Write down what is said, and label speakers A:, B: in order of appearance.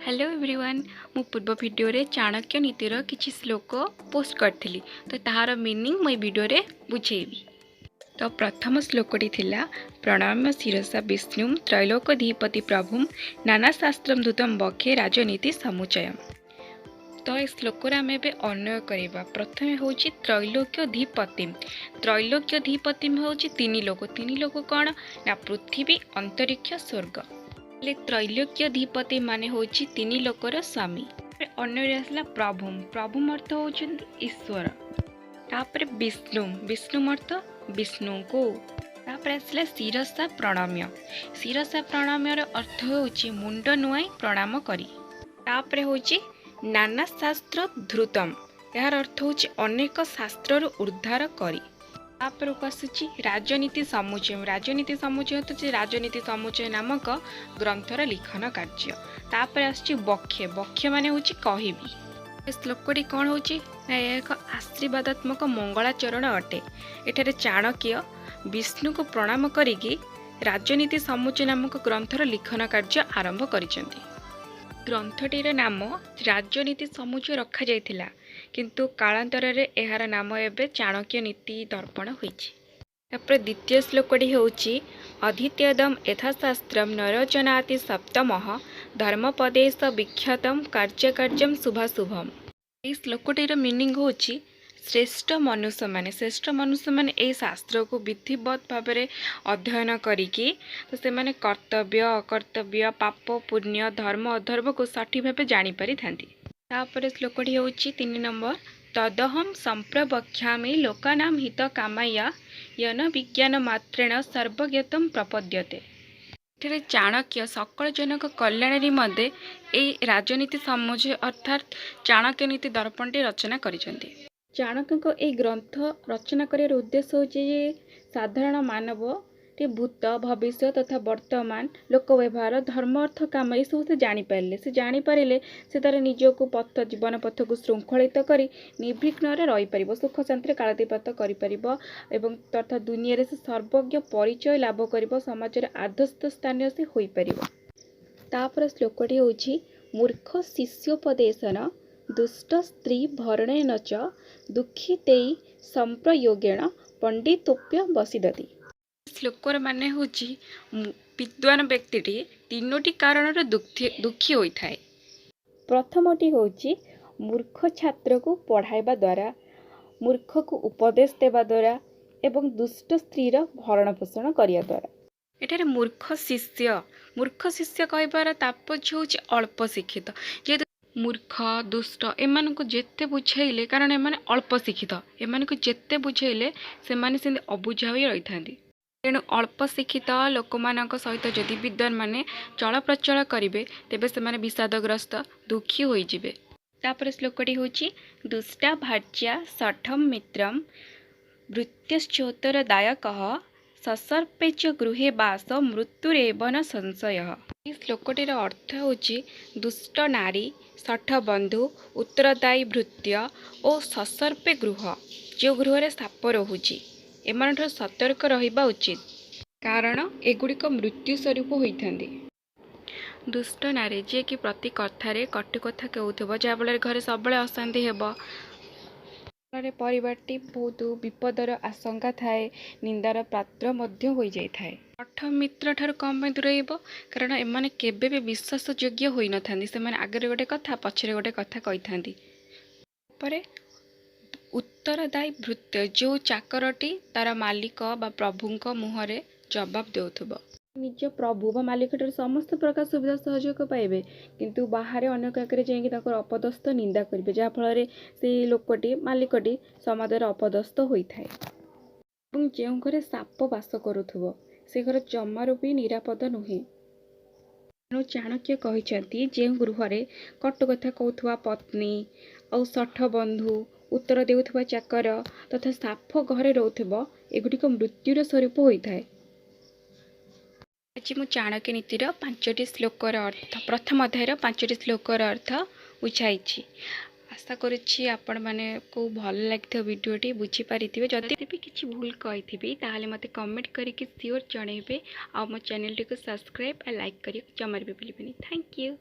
A: Hello everyone मु पूर्व video रे चाणक्य नीतिर किछि श्लोक पोस्ट करथिली तो ताहार मीनिंग मैं वीडियो रे बुझेबी। तो प्रथम श्लोकटी थिला प्रणाम शिरसा विष्णु त्रैलोक्यधिपति प्रभुम नाना शास्त्रम दूतम बखे राजनीति समुचयम। तो ये श्लोक आम अन्वय करवा प्रथम हूँ त्रैलोक्यधिपति। त्रैलोक्यधिपति हूँ तीन लोक कौन ना पृथ्वी अंतरिक्ष स्वर्ग। त्रैलोक्यधिपति माने होची तीन लोकर स्वामी। अन्य आसला प्रभुम प्रभुम अर्थ होचंदी ईश्वर। तापर विष्णु विष्णु अर्थ विष्णु को। तापर आसला शिरसा प्रणम्य। शिरसा प्रणम्यर अर्थ होची मुंड नुआई प्रणाम करी। तापर होची नाना शास्त्र धृतम। यार अर्थ होची अनेक शास्त्र उद्धार करी। तापर आसूची राजनीति समुचय। राजनीति समुचय तो राजनीति समुचय नामक ग्रंथर लिखन कार्य। तापर आसूची बक्ष्य। बक्ष्य माने होची कहबी। श्लोकटी कौन होची ना एक आशीर्वादात्मक मंगलाचरण अटे। एठारे चाणक्य विष्णु को प्रणाम करिकी राजनीति समुचय नामक ग्रंथर लिखन कार्य आरंभ करिसेंती। ग्रंथटीर नाम राजनीति समुचय रखा जायथिला किंतु कालांतर रे एहार नाम एबे चाणक्य नीति दर्पण होईछि। तापर द्वितीय श्लोकटी होउछि अधीत्यदम यथाशास्त्रम नरचनाति सप्तमः धर्मपदेश विख्यातम कार्यकार्यम शुभाशुभम। एई श्लोकटीर मीनिंग होउछि श्रेष्ठ मनुष्य माने ए शास्त्र को विधिवत भाव में अध्ययन करिकी तो से माने कर्तव्य अकर्तव्य पाप पुण्य धर्म अधर्म को सठिक भाव जानी पारि थांती। तापर श्लोकटी होउछि 3 नंबर तदहम संप्रवक्ष्यामि लोकानां हित कामया यन विज्ञान मात्रेण सर्वज्ञतम प्रपद्यते। एठारे चाणक्य सकल जनक कल्याण निमंते ए राजनीति समुचय अर्थात चाणक्य नीति दर्पणटी रचना करिसेंती। चाणक्य ए ग्रंथ रचना कर उद्देश्य होचे साधारण मानव टे भूत भविष्य तथा वर्तमान लोक व्यवहार धर्म अर्थ काम ये सब से जानीपारे से जानीपारे से तार निजक पथ जीवन पथ को श्रृंखलित कर निर्विघ्न रहीपर सुख शांति कालातीपात कर तथा दुनिया से सर्वज्ञ परिचय लाभ कर समाज आदर्श स्थानीय से हो पार। तापर श्लोकटी होची मूर्ख शिष्योपदेशन दुष्ट स्त्री भरणेन च दुखिते संप्रयोगेण पंडितोप्य बसिदति। श्लोकर माने होची विद्वान व्यक्तिटी तीनोटी कारण दुखी होता है। प्रथमटी होची मूर्ख छात्र को पढ़ाइबा द्वारा मूर्ख को उपदेश देवा द्वारा एवं दुष्ट स्त्रीर भरण पोषण करिया द्वारा। एठारे मूर्ख शिष्य कहबार तात्पर्य होची अल्प शिक्षित। जेहेतु मूर्ख दुष्ट एमान को जेते बुझाइले कारण एमाने अल्प शिक्षित एमान को जेते बुझाइले से माने सेंदी अबुझा होई रही थांदी। तेणु अल्प शिक्षित लोक मानक सहित जदि विद्वान माने चल प्रचल करिवे तेबे से माने विषादग्रस्त दुखी होई जिवे। तापर श्लोकटी होची दुष्टा भार्या सठम मित्रम वृत्त्यश्चोत्तरदायकः ससर्पे च गृहे वास मृत्युरेव न संशयः। इस श्लोकटीर अर्थ होची दुष्ट नारी सठ बंधु उत्तरदायी भृत्य और ससर्पे गृह जो गृह साप रोचे एमान सतर्क रहिबा उचित कारण एगुड़िक मृत्यु स्वरूप होइथांदी। दुष्ट नारी जे कि प्रति कथारे कटु कथा कहूथबो जहाँफल घरे सब अशांति हेबो परिवारटी बहुत विपदर आशंका थाए निंदार पात्र मध्य हो जाए। सठ मित्र ठार कम दूर कारण एमाने केबे भी विश्वास योग्य होई न थांदी से माने आगे गोटे कथा पछरे गोटे कथा कही थांदी। उत्तरदायी भृत्य जो चाकरटी तार मालिक बा प्रभुंक मुहरे जवाब देउथबो निज प्रभु बा मालिक ठार समस्त प्रकार सुविधा सहयोग पाइबे किंतु बाहर अन्य काकरे जाइए अपदस्थ निंदा करेंगे जहाँफल से लोकटी मालिकटी समाजर अपदस्थ होता है। जो घरे साप बास करुथबो से घर जमारू भी निरापद नुहे। तेणु चाणक्य कहते जो गृह कटु कथा कहूथबा पत्नी और सठ बंधु उत्तर देउथबा चाकर तथा साप घरे रोथबो एगुड़िक मृत्युर स्वरूप होता है। आज मु चाणक्य नीतिर 5टी श्लोकर अर्थ प्रथम अध्यायर 5टी श्लोकर अर्थ बुझाई। आशा करुच्ची आपण माने को भल लगी वीडियोटी बुझीपारि जदि भी किसी भूल कही ताहले मते कमेंट करके सियोर जणेबे आ मो चैनल टी को सब्सक्राइब और लाइक करियो जमार भी भूलिबेनी। Thank you.